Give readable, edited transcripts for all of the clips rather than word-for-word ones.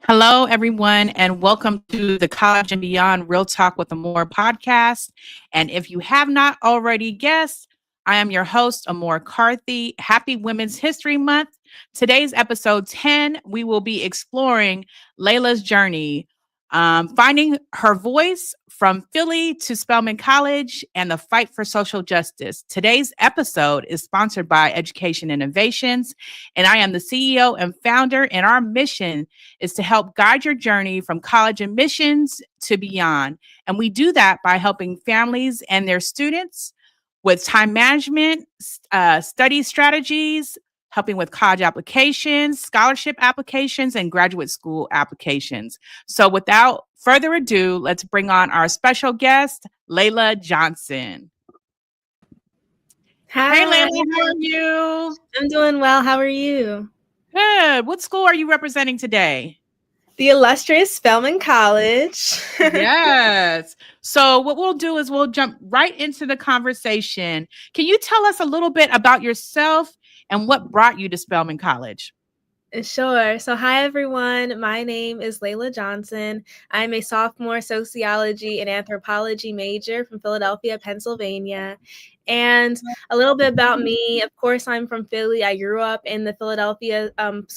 Hello, everyone, and welcome to the College and Beyond Real Talk with Amour podcast. And if you have not already guessed, I am your host, Amour Carthy. Happy Women's History Month. Today's episode 10, we will be exploring Layla's journey, finding her voice from Philly to Spelman College and the fight for social justice. Today's episode is sponsored by Education Innovations, and I am the CEO and founder, and our mission is to help guide your journey from college admissions to beyond. And we do that by helping families and their students with time management, study strategies, helping with college applications, scholarship applications, and graduate school applications. So without further ado, let's bring on our special guest, Laila Johnson. Hey, Hi, Laila, how are you? I'm doing well. How are you? Good. What school are you representing today? The illustrious Spelman College. Yes. So what we'll do is we'll jump right into the conversation. Can you tell us a little bit about yourself and what brought you to Spelman College? Sure. So, hi, everyone. My name is Laila Johnson. I'm a sophomore sociology and anthropology major from Philadelphia, Pennsylvania. And a little bit about me. Of course, I'm from Philly. I grew up in the Philadelphia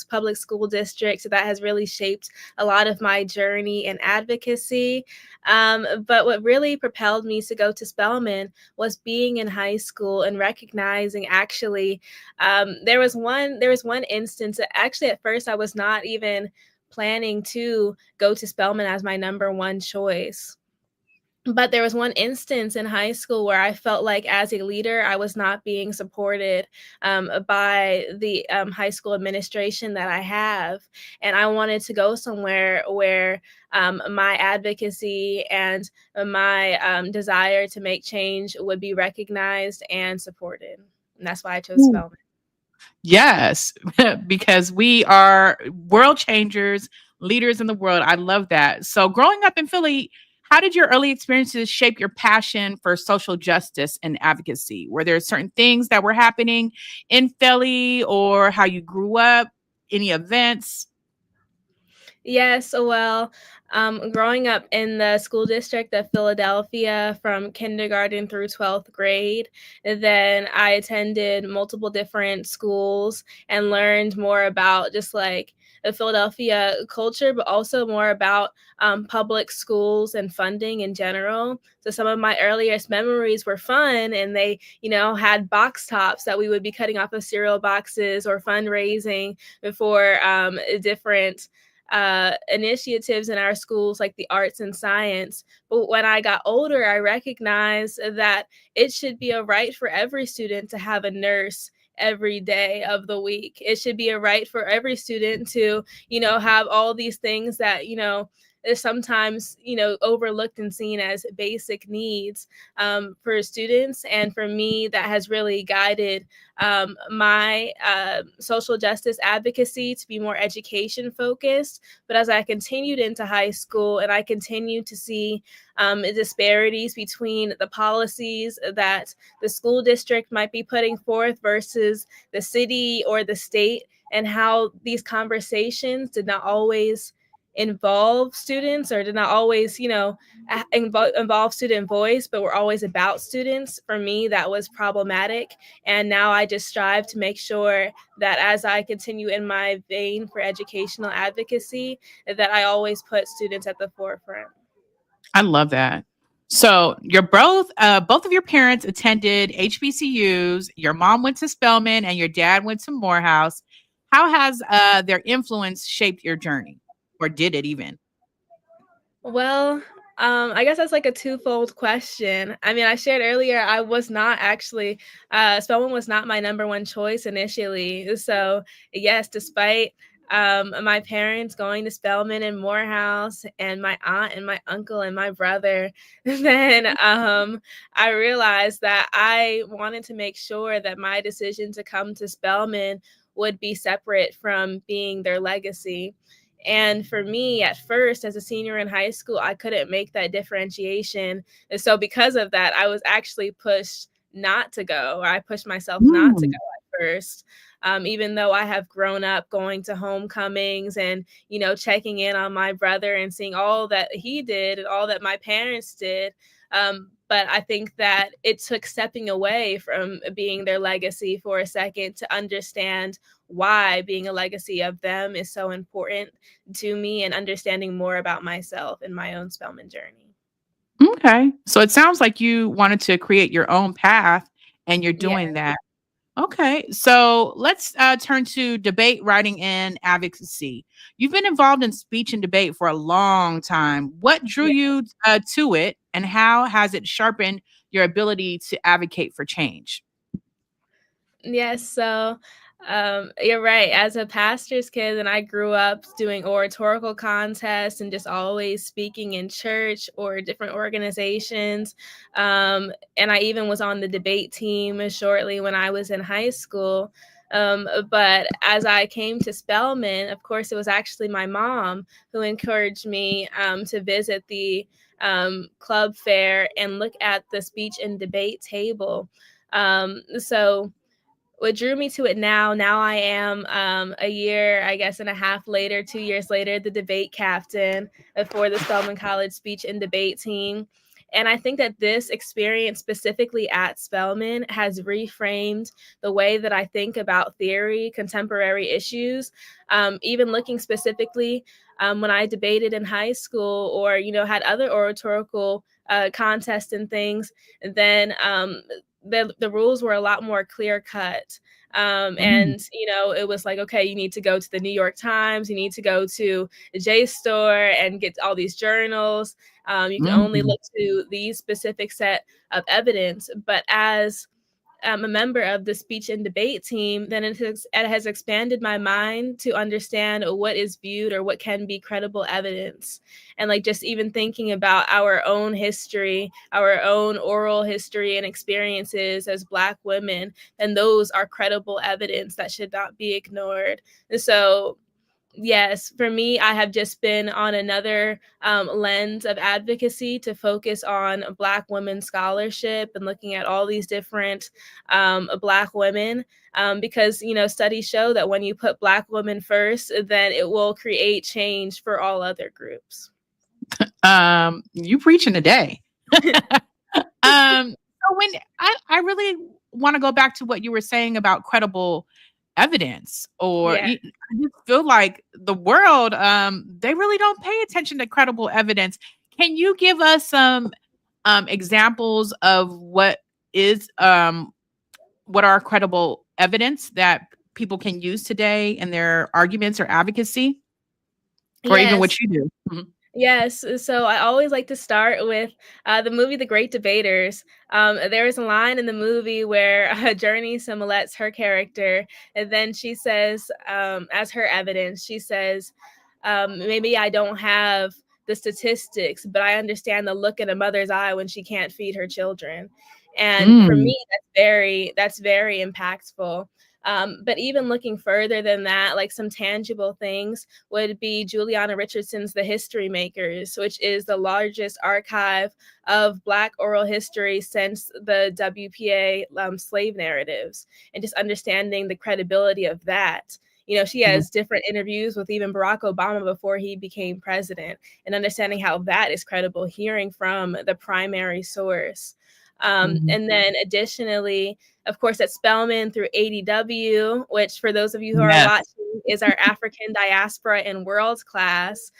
public school district. So that has really shaped a lot of my journey and advocacy. But what really propelled me to go to Spelman was being in high school and recognizing actually there was one instance that actually at first I was not even planning to go to Spelman as my number one choice. But there was one instance in high school where I felt like as a leader, I was not being supported by the high school administration that I have. And I wanted to go somewhere where my advocacy and my desire to make change would be recognized and supported. And that's why I chose Spelman. Yes, because we are world changers, leaders in the world. I love that. So, growing up in Philly, how did your early experiences shape your passion for social justice and advocacy? Were there certain things that were happening in Philly or how you grew up? Any events? Yes, well, growing up in the school district of Philadelphia from kindergarten through 12th grade, then I attended multiple different schools and learned more about just like the Philadelphia culture, but also more about public schools and funding in general. So some of my earliest memories were fun, and they, had box tops that we would be cutting off of cereal boxes or fundraising for different initiatives in our schools like the arts and science. But when I got older, I recognized that it should be a right for every student to have a nurse every day of the week. It should be a right for every student to, have all these things that, is sometimes, overlooked and seen as basic needs for students. And for me, that has really guided my social justice advocacy to be more education focused. But as I continued into high school and I continued to see disparities between the policies that the school district might be putting forth versus the city or the state, and how these conversations did not always involve students or did not always, involve student voice, but were always about students. For me, that was problematic. And now I just strive to make sure that as I continue in my vein for educational advocacy, that I always put students at the forefront. I love that. So you're both of your parents attended HBCUs. Your mom went to Spelman and your dad went to Morehouse. How has their influence shaped your journey, or did it even? Well, I guess that's like a twofold question. I mean, I shared earlier, I was not actually, Spelman was not my number one choice initially. So, yes, despite my parents going to Spelman and Morehouse, and my aunt and my uncle and my brother, then I realized that I wanted to make sure that my decision to come to Spelman would be separate from being their legacy. And for me, at first, as a senior in high school, I couldn't make that differentiation. And so, because of that, I was actually pushed not to go, or I pushed myself not to go at first. Even though I have grown up going to homecomings and, checking in on my brother and seeing all that he did and all that my parents did. But I think that it took stepping away from being their legacy for a second to understand why being a legacy of them is so important to me and understanding more about myself and my own Spelman journey. Okay. So it sounds like you wanted to create your own path and you're Yeah. doing that. Okay. So let's turn to debate, writing, and advocacy. You've been involved in speech and debate for a long time. What drew Yeah. you to it, and how has it sharpened your ability to advocate for change? Yes, so you're right. As a pastor's kid, and I grew up doing oratorical contests and just always speaking in church or different organizations. And I even was on the debate team shortly when I was in high school. But as I came to Spelman, of course, it was actually my mom who encouraged me to visit the club fair and look at the speech and debate table. So what drew me to it now I am a year, I guess, and a half later, 2 years later, the debate captain for the Spelman College speech and debate team. And I think that this experience specifically at Spelman has reframed the way that I think about theory, contemporary issues, even looking specifically when I debated in high school or, had other oratorical contests and things, then the rules were a lot more clear cut. Mm, And it was like, okay, you need to go to the New York Times, you need to go to the JSTOR and get all these journals. You can only mm, look to these specific set of evidence. But as a member of the speech and debate team, then it has expanded my mind to understand what is viewed or what can be credible evidence. And like just even thinking about our own history, our own oral history and experiences as Black women, and those are credible evidence that should not be ignored. And so yes, for me, I have just been on another lens of advocacy to focus on Black women scholarship and looking at all these different Black women. Because, studies show that when you put Black women first, then it will create change for all other groups. you preaching today. So when I really want to go back to what you were saying about credible evidence, or Yeah. I just feel like the world, they really don't pay attention to credible evidence. Can you give us some examples of what are credible evidence that people can use today in their arguments or advocacy, or even Yes. what you do? Mhm. Yes, so I always like to start with the movie The Great Debaters. There is a line in the movie where Journey Simolets her character, and then she says, as her evidence, she says, maybe I don't have the statistics, but I understand the look in a mother's eye when she can't feed her children. And for Mm, me, that's very impactful. But even looking further than that, like some tangible things would be Juliana Richardson's The History Makers, which is the largest archive of Black oral history since the WPA slave narratives, and just understanding the credibility of that. She mhm, has different interviews with even Barack Obama before he became president, and understanding how that is credible, hearing from the primary source. mhm. And then additionally, of course, at Spelman through ADW, which for those of you who are Yes. watching is our African Diaspora and World class.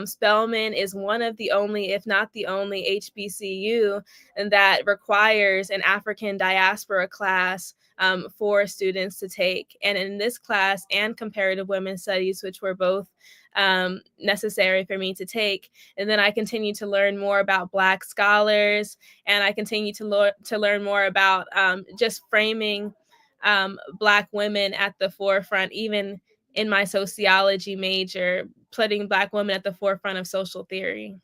Spelman is one of the only, if not the only, HBCU that requires an African diaspora class for students to take. And in this class and comparative women's studies, which were both necessary for me to take, and then I continue to learn more about Black scholars, and I continue to learn more about just framing Black women at the forefront, even in my sociology major, putting Black women at the forefront of social theory.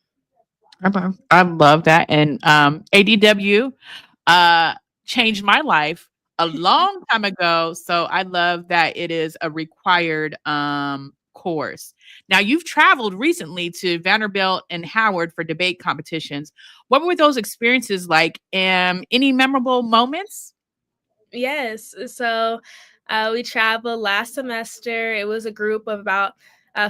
I love that. And ADW uh, changed my life a long time ago. So I love that it is a required course. Now, you've traveled recently to Vanderbilt and Howard for debate competitions. What were those experiences like? Any memorable moments? Yes. So We traveled last semester. It was a group of about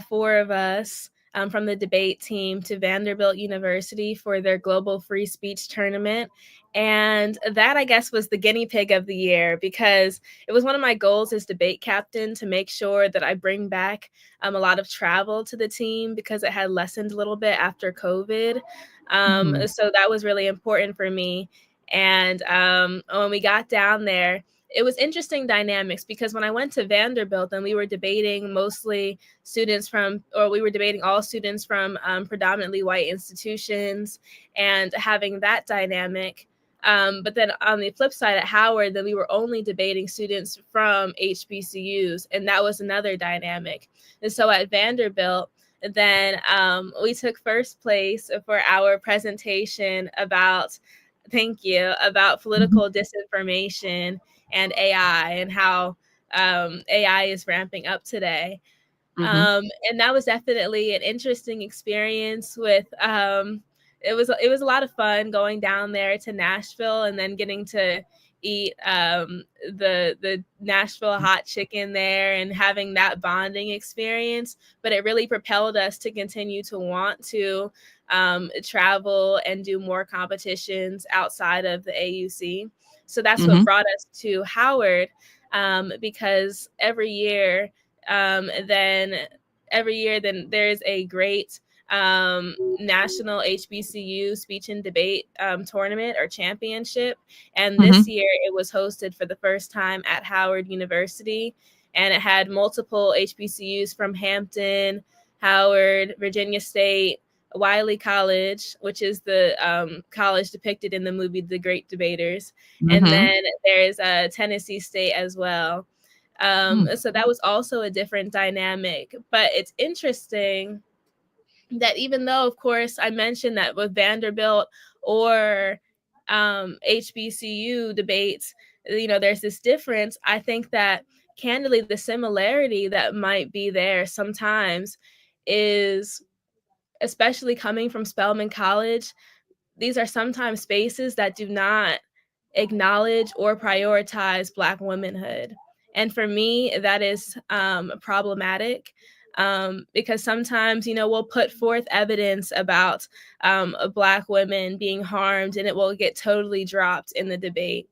four of us from the debate team to Vanderbilt University for their Global Free Speech Tournament. And that, I guess, was the guinea pig of the year because it was one of my goals as debate captain to make sure that I bring back a lot of travel to the team because it had lessened a little bit after COVID. Mhm. So that was really important for me. And when we got down there, it was interesting dynamics because when I went to Vanderbilt and we were debating mostly students from, or we were debating all students from predominantly white institutions and having that dynamic. But then on the flip side at Howard, then we were only debating students from HBCUs, and that was another dynamic. And so at Vanderbilt, then we took first place for our presentation about, thank you, about Mhm. political disinformation and AI and how AI is ramping up today. Mhm. And that was definitely an interesting experience with it was a lot of fun going down there to Nashville and then getting to eat the Nashville hot chicken there and having that bonding experience. But it really propelled us to continue to want to travel and do more competitions outside of the AUC. So that's what Mhm. brought us to Howard, because then every year then there's a great national HBCU speech and debate tournament or championship. And this Mhm. year it was hosted for the first time at Howard University. And it had multiple HBCUs from Hampton, Howard, Virginia State, Wiley College, which is the college depicted in the movie The Great Debaters. And Mhm. then there's Tennessee State as well. Mm. So that was also a different dynamic. But it's interesting that even though, of course, I mentioned that with Vanderbilt or HBCU debates, there's this difference. I think that candidly, the similarity that might be there sometimes is, especially coming from Spelman College, these are sometimes spaces that do not acknowledge or prioritize Black womanhood. And for me, that is problematic because sometimes, we'll put forth evidence about Black women being harmed and it will get totally dropped in the debate.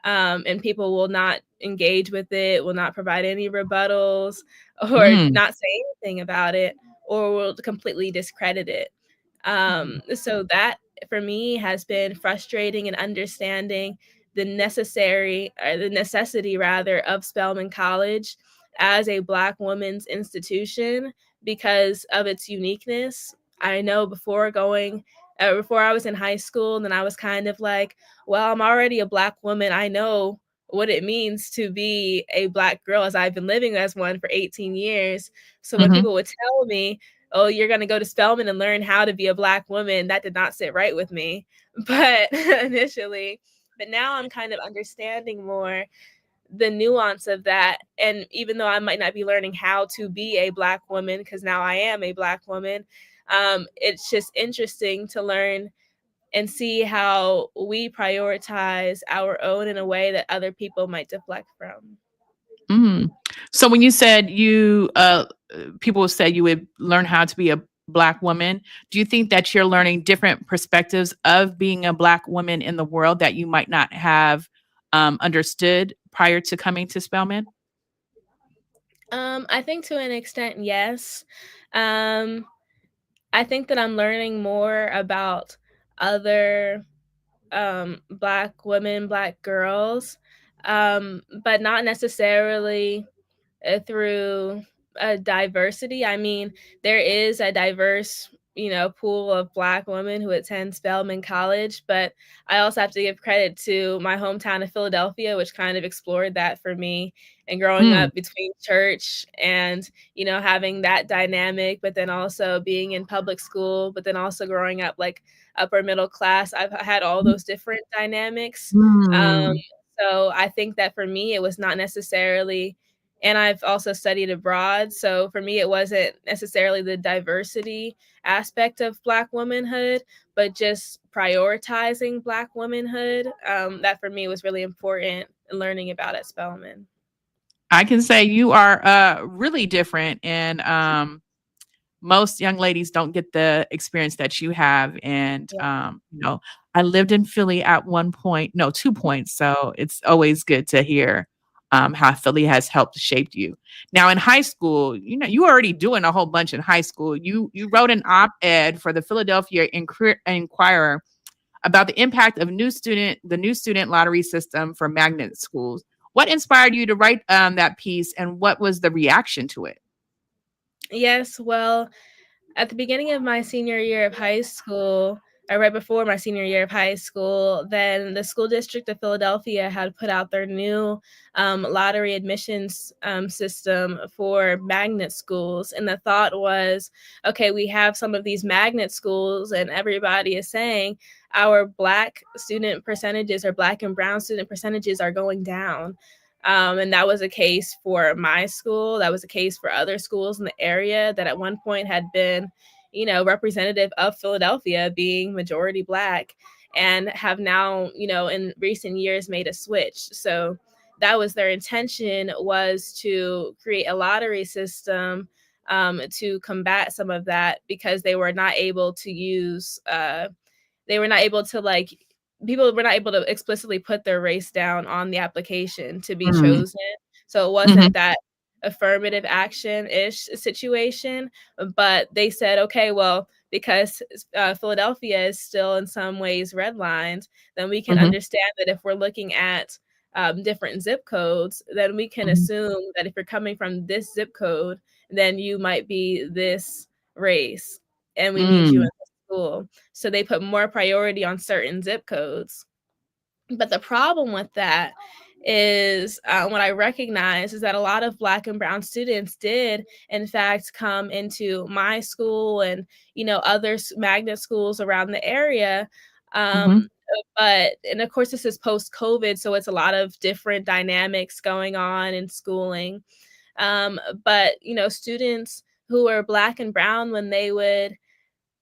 And people will not engage with it, will not provide any rebuttals, or Mm. not say anything about it, or will completely discredit it. So that for me has been frustrating and understanding the necessity rather of Spelman College as a Black woman's institution because of its uniqueness. I know before I was in high school, then I was kind of like, well, I'm already a Black woman. I know what it means to be a Black girl as I've been living as one for 18 years. So when Mhm. people would tell me, oh, you're going to go to Spelman and learn how to be a Black woman, that did not sit right with me. But initially, but now I'm kind of understanding more the nuance of that. And even though I might not be learning how to be a Black woman, because now I am a Black woman, it's just interesting to learn and see how we prioritize our own in a way that other people might deflect from. Mm. So when you said people said you would learn how to be a Black woman, do you think that you're learning different perspectives of being a Black woman in the world that you might not have understood prior to coming to Spelman? I think to an extent, yes. Um, I think that I'm learning more about other Black women, Black girls, but not necessarily through diversity. I mean, there is a diverse, pool of Black women who attend Spelman College, but I also have to give credit to my hometown of Philadelphia, which kind of explored that for me. And growing Mm. up between church and, having that dynamic, but then also being in public school, but then also growing up like upper middle class, I've had all those different dynamics. Um, Mm. so I think that for me, it was not necessarily, and I've also studied abroad. So for me, it wasn't necessarily the diversity aspect of Black womanhood, but just prioritizing Black womanhood. That for me was really important learning about at Spelman. I can say you are really different, and most young ladies don't get the experience that you have. And Yeah. I lived in Philly at one point, no, 2 points. So it's always good to hear how Philly has helped shape you. Now in high school, you were already doing a whole bunch in high school. You wrote an op-ed for the Philadelphia Inquirer about the impact of the new student lottery system for magnet schools. What inspired you to write that piece, and what was the reaction to it? Yes, well, at the beginning of my senior year of high school, or right before my senior year of high school, then the school district of Philadelphia had put out their new lottery admissions system for magnet schools. And the thought was, okay, we have some of these magnet schools, and everybody is saying our Black student percentages or Black and Brown student percentages are going down. And that was a case for my school. That was a case for other schools in the area that at one point had been, representative of Philadelphia being majority Black, and have now, in recent years made a switch. So that was their intention, was to create a lottery system to combat some of that, because they were not able to like people were not able to explicitly put their race down on the application to be Mm, chosen. So it wasn't mhm, that affirmative action-ish situation, but they said, okay, well, because Philadelphia is still in some ways redlined, then we can mhm, understand that if we're looking at different zip codes, then we can mhm, assume that if you're coming from this zip code, then you might be this race, and we need you in mm, the school. So they put more priority on certain zip codes. But the problem with that is, what I recognize is that a lot of Black and Brown students did, in fact, come into my school and, other magnet schools around the area. mhm, And of course, this is post COVID, so it's a lot of different dynamics going on in schooling. But, students who are Black and Brown, when they would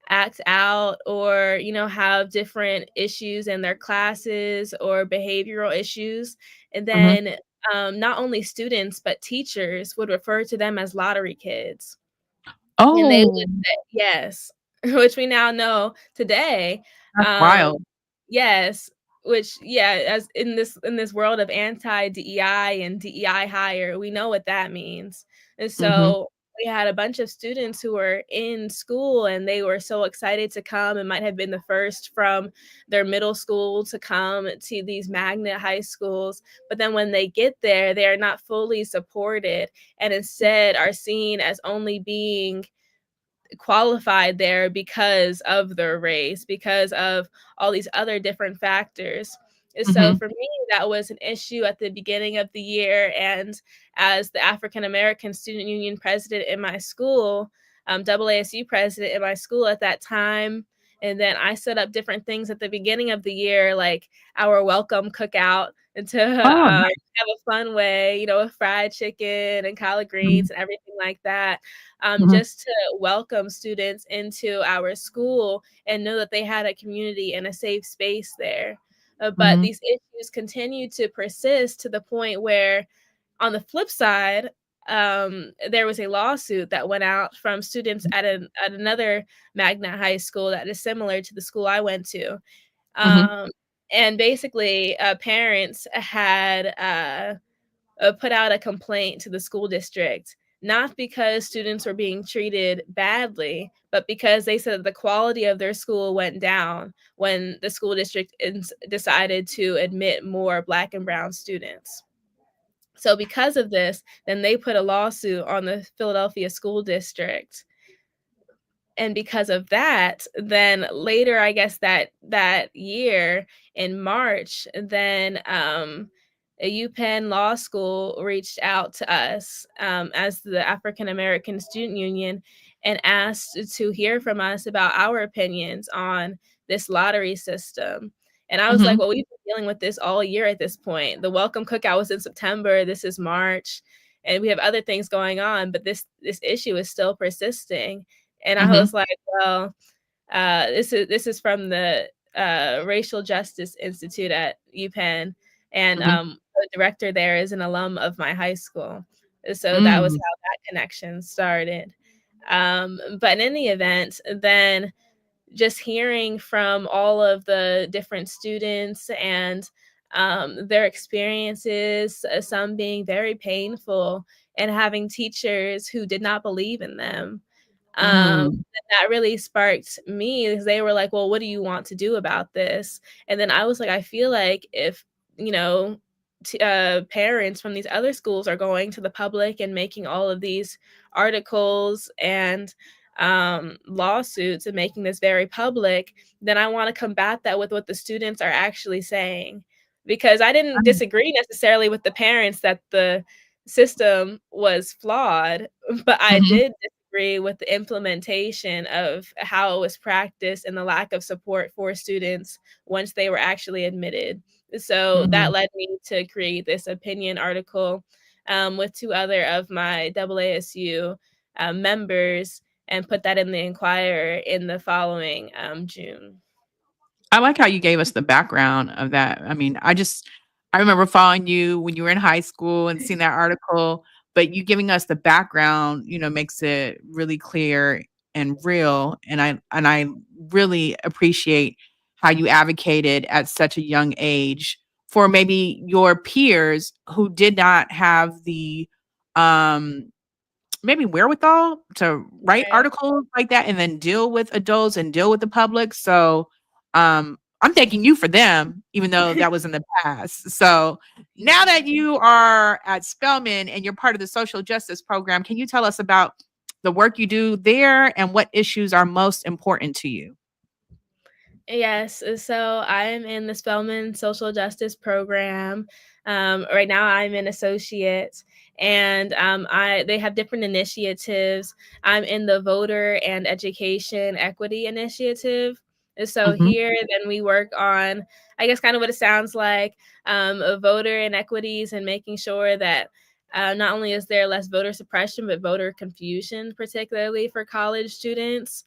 act out or have different issues in their classes or behavioral issues, and mhm. then not only students but teachers would refer to them as lottery kids, and they would Oh, say yes, which we now know today. that's um wild. Yes, which, yeah, as in this world of anti-DEI and DEI hire, we know what that means. And Mhm, so we had a bunch of students who were in school, and they were so excited to come, and might have been the first from their middle school to come to these magnet high schools. But then when they get there, they are not fully supported, and instead are seen as only being qualified there because of their race, because of all these other different factors. And so mhm, for me, that was an issue at the beginning of the year. And as the African American Student Union president in my school, AASU president in my school at that time, and then I set up different things at the beginning of the year, like our welcome cookout, and to Oh, have nice. a fun way, with fried chicken and collard Mhm, greens and everything like that, mhm, just to welcome students into our school and know that they had a community and a safe space there. But mhm. these issues continue to persist to the point where, on the flip side, there was a lawsuit that went out from students at another magnet high school that is similar to the school I went to. Mhm. Um, and basically, parents had put out a complaint to the school district, not because students were being treated badly, but because they said the quality of their school went down when the school district decided to admit more Black and Brown students. So, because of this, then they put a lawsuit on the Philadelphia school district, and because of that, then later, I guess that year in March, then a UPenn Law School reached out to us, as the African American Student Union, and asked to hear from us about our opinions on this lottery system. And I was like, Mhm. well, we've been dealing with this all year at this point. The welcome cookout was in September. This is March, and we have other things going on, but this issue is still persisting. And I Mhm. was like, well, this is from the Racial Justice Institute at UPenn, and Mhm. the director there is an alum of my high school. So that was Mm. how that connection started. But in any event, then just hearing from all of the different students and their experiences, some being very painful, and having teachers who did not believe in them. Mm. That really sparked me because they were like, "Well, what do you want to do about this?" And then I was like, "I feel like if, you know, parents from these other schools are going to the public and making all of these articles and lawsuits and making this very public, then I want to combat that with what the students are actually saying." Because I didn't Right. disagree necessarily with the parents that the system was flawed, but I Mhm. did disagree with the implementation of how it was practiced and the lack of support for students once they were actually admitted. So that Mhm. led me to create this opinion article with two other of my AASU members and put that in the Inquirer in the following June. I like how you gave us the background of that. I mean, I remember following you when you were in high school and seeing that article, but you giving us the background, makes it really clear and real. And I really appreciate how you advocated at such a young age for maybe your peers who did not have the um maybe wherewithal to write Right. articles like that and then deal with adults and deal with the public. So, I'm thanking you for them, even though that was in the past. So now that you are at Spelman and you're part of the social justice program, can you tell us about the work you do there and what issues are most important to you? Yes, so I'm in the Spelman Social Justice Program. Right now, I'm an associate, and I they have different initiatives. I'm in the Voter and Education Equity Initiative. And so Mhm, here, then we work on, I guess, kind of what it sounds like, a voter inequities and making sure that not only is there less voter suppression, but voter confusion, particularly for college students,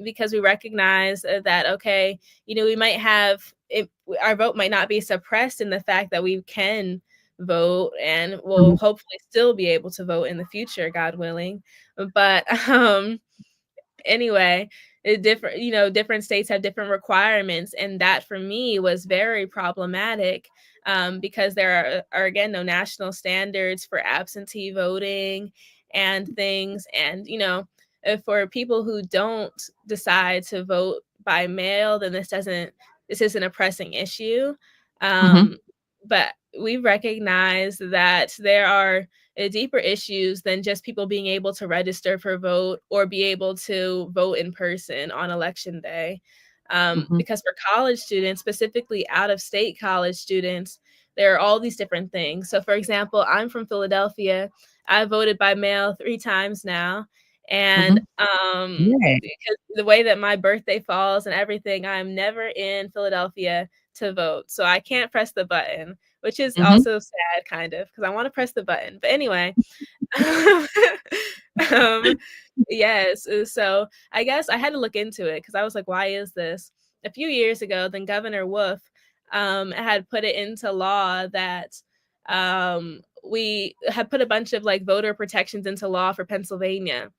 because we recognize that, okay, we might have it, our vote might not be suppressed in the fact that we can vote and will mhm, hopefully still be able to vote in the future, God willing. But anyway, different states have different requirements, and that for me was very problematic, because there are again no national standards for absentee voting and things, and for people who don't decide to vote by mail, then this isn't a pressing issue. mhm, Um, but we recognize that there are deeper issues than just people being able to register for vote or be able to vote in person on election day. mhm, Because for college students, specifically out of state college students, there are all these different things. So, for example, I'm from Philadelphia. I voted by mail 3 times now. And mhm. Yay. because the way that my birthday falls and everything, I'm never in Philadelphia to vote. So I can't press the button, which is Mhm, also sad, kind of, because I want to press the button. But anyway, um, yes. So I guess I had to look into it because I was like, why is this? A few years ago, then Governor Wolf had put it into law that we had put a bunch of like voter protections into law for Pennsylvania,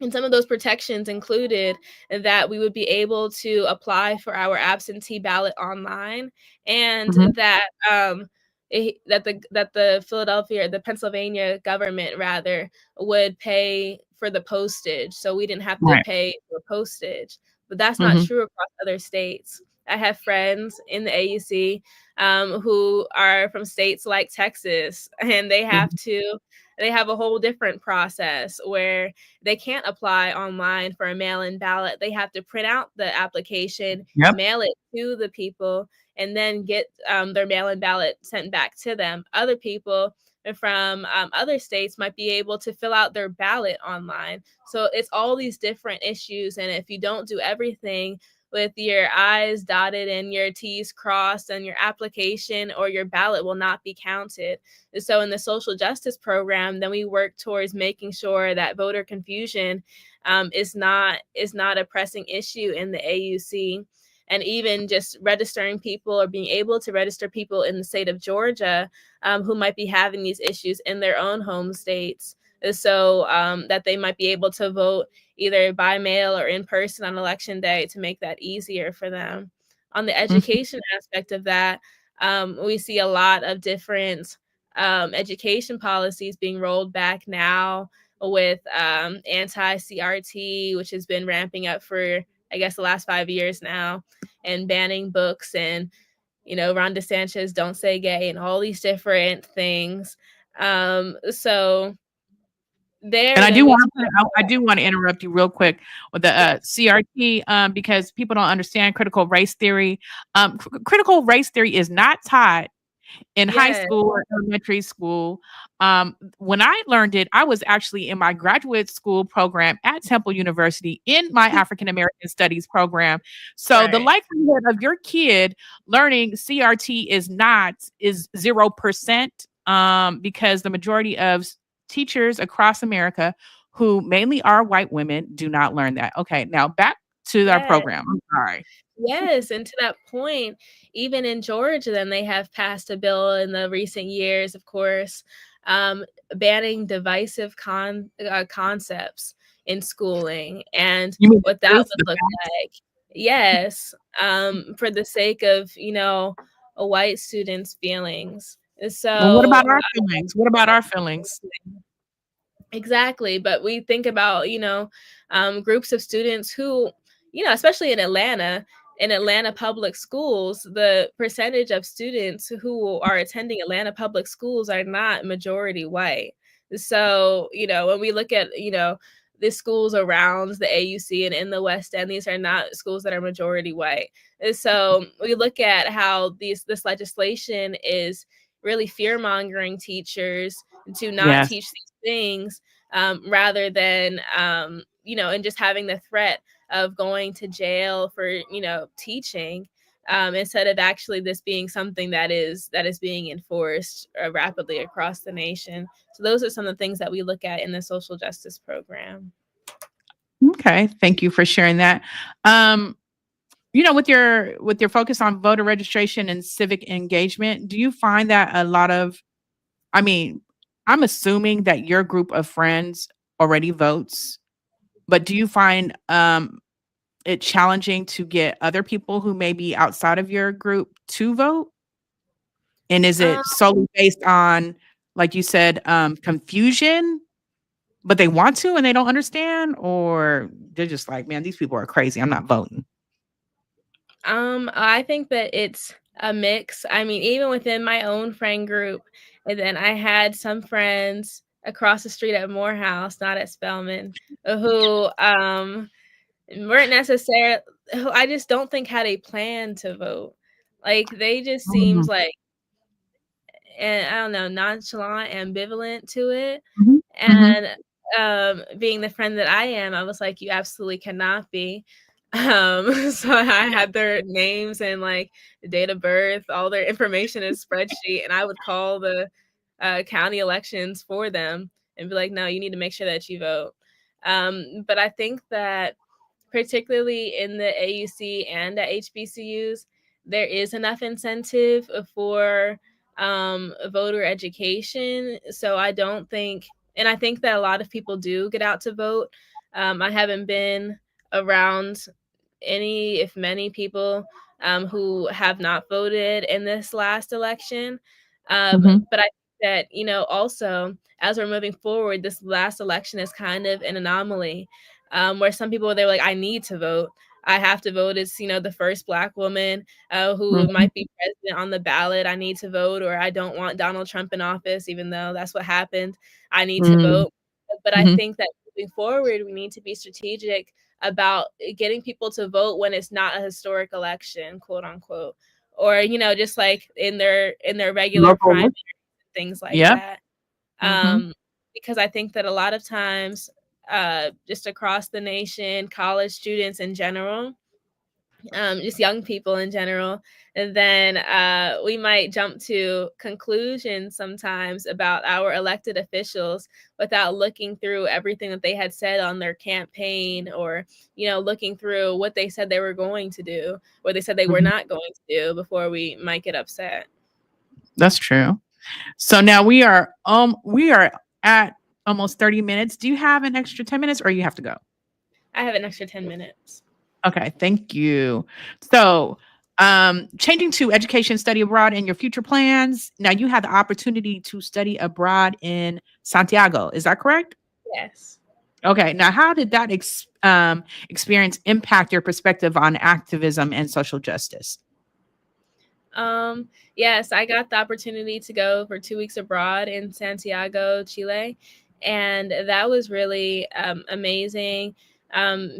and some of those protections included that we would be able to apply for our absentee ballot online, and mhm. that the Pennsylvania government rather would pay for the postage, so we didn't have to Right. pay for postage. But that's not Mhm, true across other states. I have friends in the AUC who are from states like Texas, and mhm. they have a whole different process where they can't apply online for a mail-in ballot. They have to print out the application, Yep. mail it to the people, and then get their mail-in ballot sent back to them. Other people from other states might be able to fill out their ballot online. So it's all these different issues, and if you don't do everything with your I's dotted and your T's crossed, and your application or your ballot will not be counted. So in the social justice program, then we work towards making sure that voter confusion is not a pressing issue in the AUC. and even just registering people or being able to register people in the state of Georgia who might be having these issues in their own home states, so that they might be able to vote either by mail or in person on election day to make that easier for them. On the Mhm. education aspect of that, we see a lot of different education policies being rolled back now with anti-CRT, which has been ramping up for, I guess, the last 5 years now, and banning books and, Ron DeSantis, don't say gay, and all these different things. So And there, I then do we want talk to I do want to interrupt you real quick with the yes, CRT because people don't understand critical race theory. Critical race theory is not taught in high yes, school or elementary school. When I learned it, I was actually in my graduate school program at Temple University in my African American Studies program. So the right. likelihood of your kid learning CRT is 0%, because the majority of teachers across America, who mainly are white women, do not learn that. Okay, now back to our Yes. program. I'm sorry. Yes, and to that point, even in Georgia, then they have passed a bill in the recent years, of course, um, banning divisive concepts in schooling, and You mean the what that truth, would the look facts? like. Yes, for the sake of a white student's feelings. Well, what So about our feelings? What about our feelings? exactly, but we think about, groups of students who, especially in Atlanta public schools, the percentage of students who are attending Atlanta public schools are not majority white. So, when we look at, the schools around the AUC and in the West End, these are not schools that are majority white. And so we look at how this legislation is really fear mongering teachers to not Yes. teach these things, rather than and just having the threat of going to jail for teaching, instead of actually this being something that is being enforced rapidly across the nation. So those are some of the things that we look at in the social justice program. Okay, thank you for sharing that. Um, with your focus on voter registration and civic engagement, do you find that a lot of I mean, I'm assuming that your group of friends already votes, but do you find it challenging to get other people who may be outside of your group to vote? And is Um, it solely based on, like you said, confusion, but they want to and they don't understand, or they're just like, man, these people are crazy. I'm not voting. I think that it's a mix. I mean, even within my own friend group, and then I had some friends across the street at Morehouse, not at Spelman, who weren't necessarily, who I just don't think had a plan to vote. Like they just seems Mhm, like, and I don't know, nonchalant, ambivalent to it. mhm, mhm, And being the friend that I am, I was like, you absolutely cannot be. So I had their names and like date of birth, all their information in a spreadsheet, and I would call the county elections for them and be like, no, you need to make sure that you vote. But I think that particularly in the AUC and the HBCUs, there is enough incentive for voter education. So I don't think, and I think that a lot of people do get out to vote. I haven't been around any, if many people who have not voted in this last election. mhm, But I think that, also as we're moving forward, this last election is kind of an anomaly, where some people, they're like, I need to vote. I have to vote as, the first Black woman who mhm, might be president on the ballot. I need to vote, or I don't want Donald Trump in office, even though that's what happened. I need to mm, vote. But I mhm. think that moving forward, we need to be strategic about getting people to vote when it's not a historic election, quote unquote, or just like in their regular Local primary, elec things like Yep. that. Mhm, Because I think that a lot of times, just across the nation, college students in general, just young people in general, and then we might jump to conclusions sometimes about our elected officials without looking through everything that they had said on their campaign, or looking through what they said they were going to do, or they said they were Mhm. not going to do, before we might get upset. That's true. So now we are at almost 30 minutes. Do you have an extra 10 minutes or you have to go? I have an extra 10 minutes. Okay, thank you. So, changing to education study abroad and your future plans. Now you have the opportunity to study abroad in Santiago. Is that correct? Yes. Okay. Now, how did that experience impact your perspective on activism and social justice? Yes, I got the opportunity to go for 2 weeks abroad in Santiago, Chile, and that was really amazing,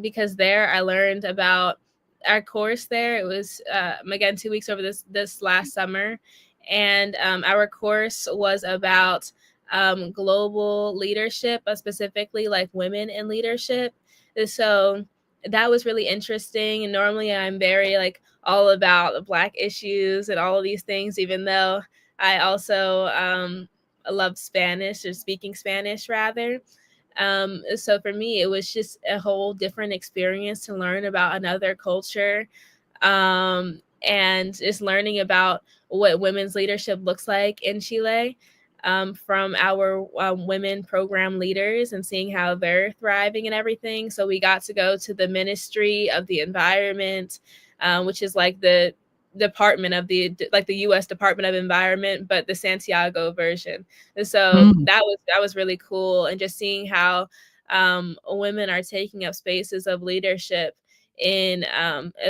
because there I learned about our course there. It was again 2 weeks over this last summer, and our course was about global leadership, specifically like women in leadership. So that was really interesting. And normally I'm very like all about the Black issues and all of these things, even though I also love Spanish, or speaking Spanish rather. So for me, it was just a whole different experience to learn about another culture, and just learning about what women's leadership looks like in Chile, from our women program leaders, and seeing how they're thriving and everything. So we got to go to the Ministry of the Environment, which is like the department of the U.S. Department of Environment, but the Santiago version. And so Mm, that was really cool, and just seeing how women are taking up spaces of leadership in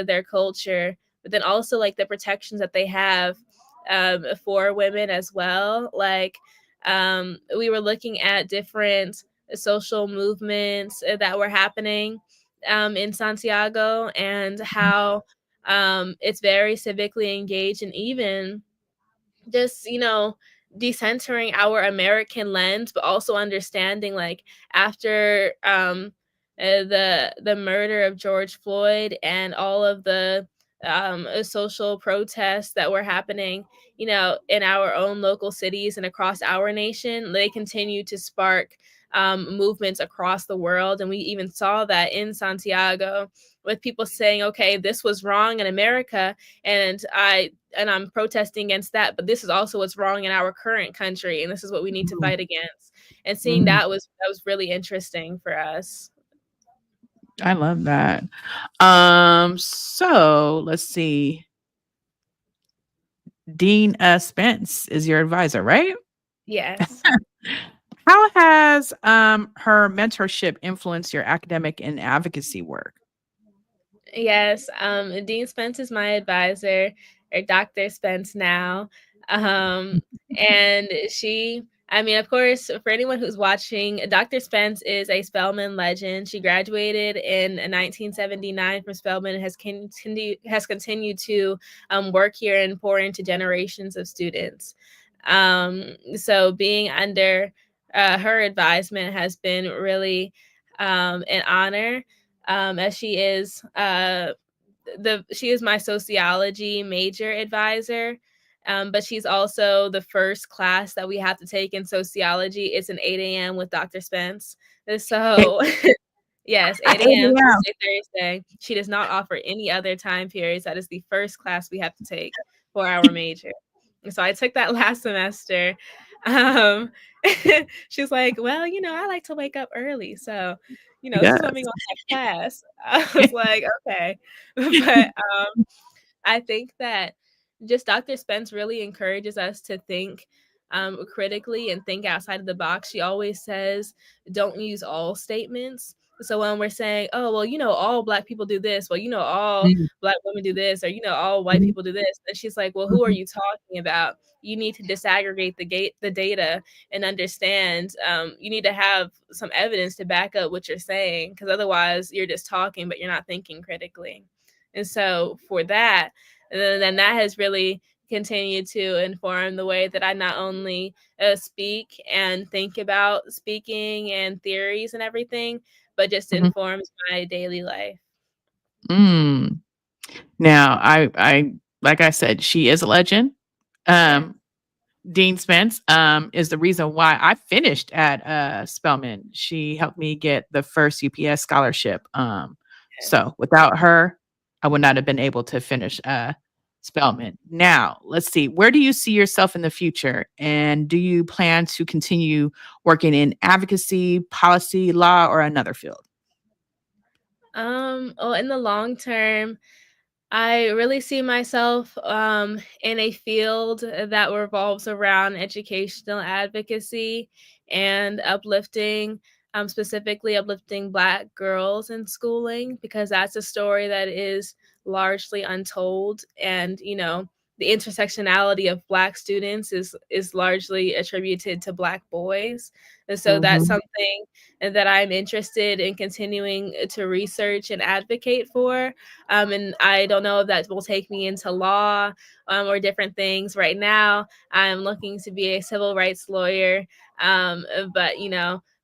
their culture, but then also like the protections that they have for women as well. Like we were looking at different social movements that were happening in Santiago, and how it's very civically engaged, and even just decentering our American lens, but also understanding like after the murder of George Floyd and all of the social protests that were happening, in our own local cities and across our nation, they continue to spark movements across the world. And we even saw that in Santiago, with people saying, okay, this was wrong in America, and I'm protesting against that, but this is also what's wrong in our current country, and this is what we need to mm, fight against. And seeing mm. that was really interesting for us. I love that. So let's see. Dean Spence is your advisor, right? Yes. How has her mentorship influenced your academic and advocacy work? Yes, Dean Spence is my advisor, or Dr. Spence now. Um, and I mean, of course, for anyone who's watching, Dr. Spence is a Spelman legend. She graduated in 1979 from Spelman, and has continued to work here and pour into generations of students. So being under her advisement has been really an honor, as she is my sociology major advisor. But she's also the first class that we have to take in sociology. It's an 8 a.m. with Dr. Spence. Hey, So yes, 8 a.m. yeah. Tuesday, Thursday. She does not offer any other time periods. That is the first class we have to take for our major. And so I took that last semester. Um, she's like, well, I like to wake up early. So, this is when we Yes. gonna have class. I was like, okay. But I think that just Dr. Spence really encourages us to think critically and think outside of the box. She always says, don't use all statements. So when we're saying, oh, well, all Black people do this, well, all Mm, Black women do this, or, all white mhm, people do this, and she's like, well, who are mhm, you talking about? You need to disaggregate the data and understand. You need to have some evidence to back up what you're saying, because otherwise you're just talking, but you're not thinking critically. And so for that, and then that has really continued to inform the way that I not only speak and think about speaking and theories and everything, but just mhm, informs my daily life. mm. Now, I like I said, she is a legend. Yeah. Um, Dean Spence is the reason why I finished at Spelman. She helped me get the first UPS scholarship. So without her, I would not have been able to finish Spelman. Now, let's see. Where do you see yourself in the future? And do you plan to continue working in advocacy, policy, law, or another field? Well, in the long term, I really see myself in a field that revolves around educational advocacy and uplifting, specifically uplifting Black girls in schooling, because that's a story that is largely untold. And, the intersectionality of Black students is largely attributed to Black boys. And so that's Mhm. something that I'm interested in continuing to research and advocate for. And I don't know if that will take me into law or different things. Right now, I'm looking to be a civil rights lawyer, but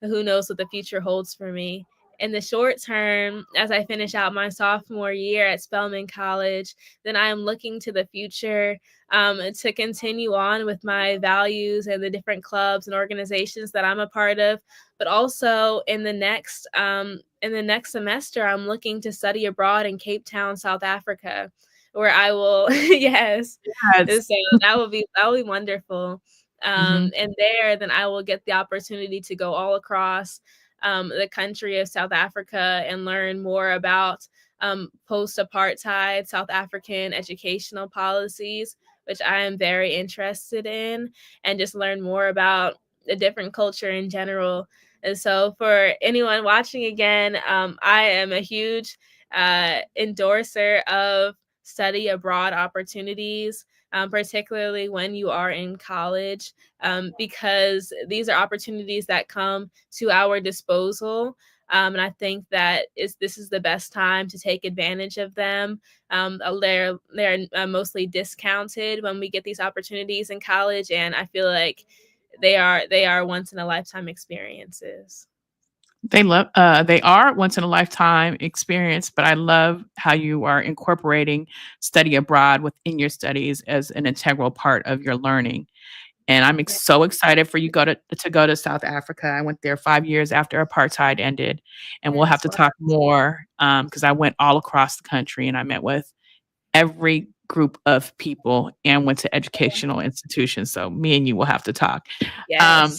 who knows what the future holds for me. In the short term, as I finish out my sophomore year at Spelman College, then I am looking to the future to continue on with my values and the different clubs and organizations that I'm a part of. But also in the next semester, I'm looking to study abroad in Cape Town, South Africa, where I will yes. Yes. So that will be wonderful. Mhm. And there, then I will get the opportunity to go all across the country of South Africa and learn more about post-apartheid South African educational policies, which I am very interested in, and just learn more about the different culture in general. And so, for anyone watching again, I am a huge endorser of study abroad opportunities, particularly when you are in college, because these are opportunities that come to our disposal. And I think that this is the best time to take advantage of them. They're mostly discounted when we get these opportunities in college, and I feel like they are once in a lifetime experiences. They are once in a lifetime experience, but I love how you are incorporating study abroad within your studies as an integral part of your learning. And I'm Yeah. so excited for you to go to South Africa. I went there 5 years after apartheid ended, and we'll have Yes. to Well, talk more, because I went all across the country and I met with every group of people and went to educational institutions. So me and you will have to talk. Um,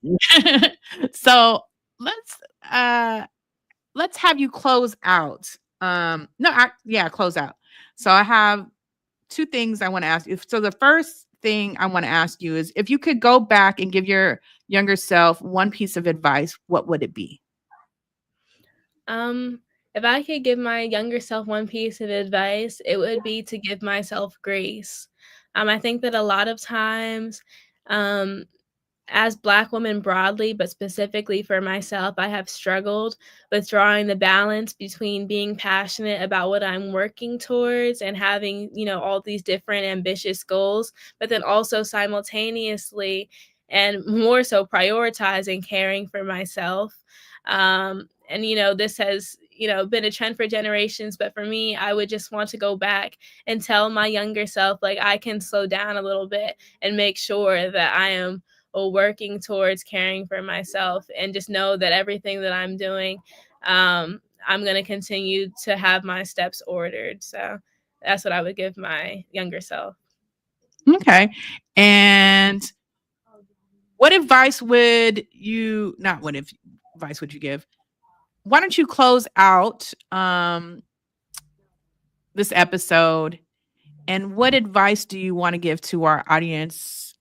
yes. so let's uh let's have you close out. No, yeah, close out. So I have two things I want to ask you. So the first thing I want to ask you is if you could go back and give your younger self one piece of advice, what would it be? Um, if I could give my younger self one piece of advice, it would be to give myself grace. I think that a lot of times, um, as Black women broadly, but specifically for myself, I have struggled with drawing the balance between being passionate about what I'm working towards and having, all these different ambitious goals, but then also simultaneously and more so prioritizing caring for myself. And this has been a trend for generations, but for me, I would just want to go back and tell my younger self, like, I can slow down a little bit and make sure that I am working towards caring for myself, and just know that everything that I'm doing, I'm going to continue to have my steps ordered. So that's what I would give my younger self. Okay. And what advice would you not what if advice would you give? Why don't you close out this episode, and what advice do you want to give to our audience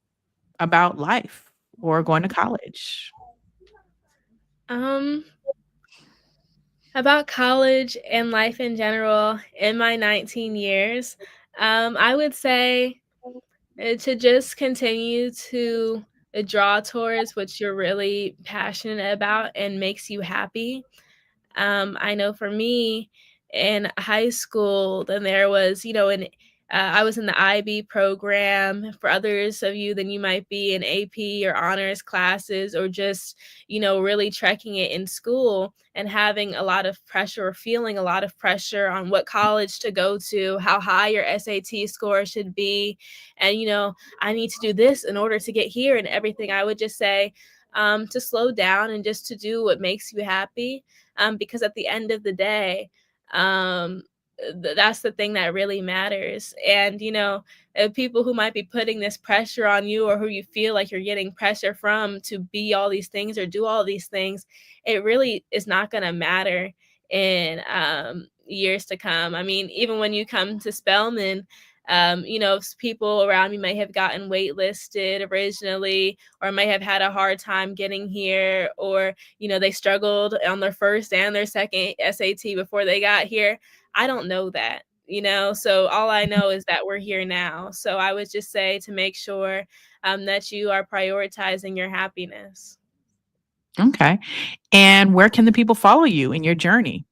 about life or going to college? Um, about college and life in general in my 19 years, I would say to just continue to draw towards what you're really passionate about and makes you happy. I know for me in high school, then there was, I was in the IB program. For others of you, then you might be in AP or honors classes, or just, really trekking it in school and having a lot of pressure, or feeling a lot of pressure on what college to go to, how high your SAT score should be. And, I need to do this in order to get here and everything. I would just say, to slow down and just to do what makes you happy. Because at the end of the day, um, that's the thing that really matters. And, people who might be putting this pressure on you, or who you feel like you're getting pressure from to be all these things or do all these things, it really is not going to matter in years to come. I mean, even when you come to Spelman, people around you may have gotten waitlisted originally, or may have had a hard time getting here, or, they struggled on their first and their second SAT before they got here. I don't know that, so all I know is that we're here now. So I would just say to make sure that you are prioritizing your happiness. Okay. And where can the people follow you in your journey?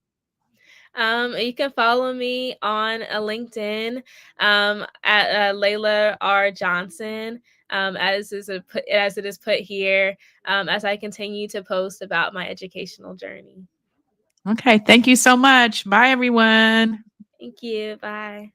You can follow me on LinkedIn at Laila R. Johnson, as it is put here, as I continue to post about my educational journey. Okay. Thank you so much. Bye, everyone. Thank you. Bye.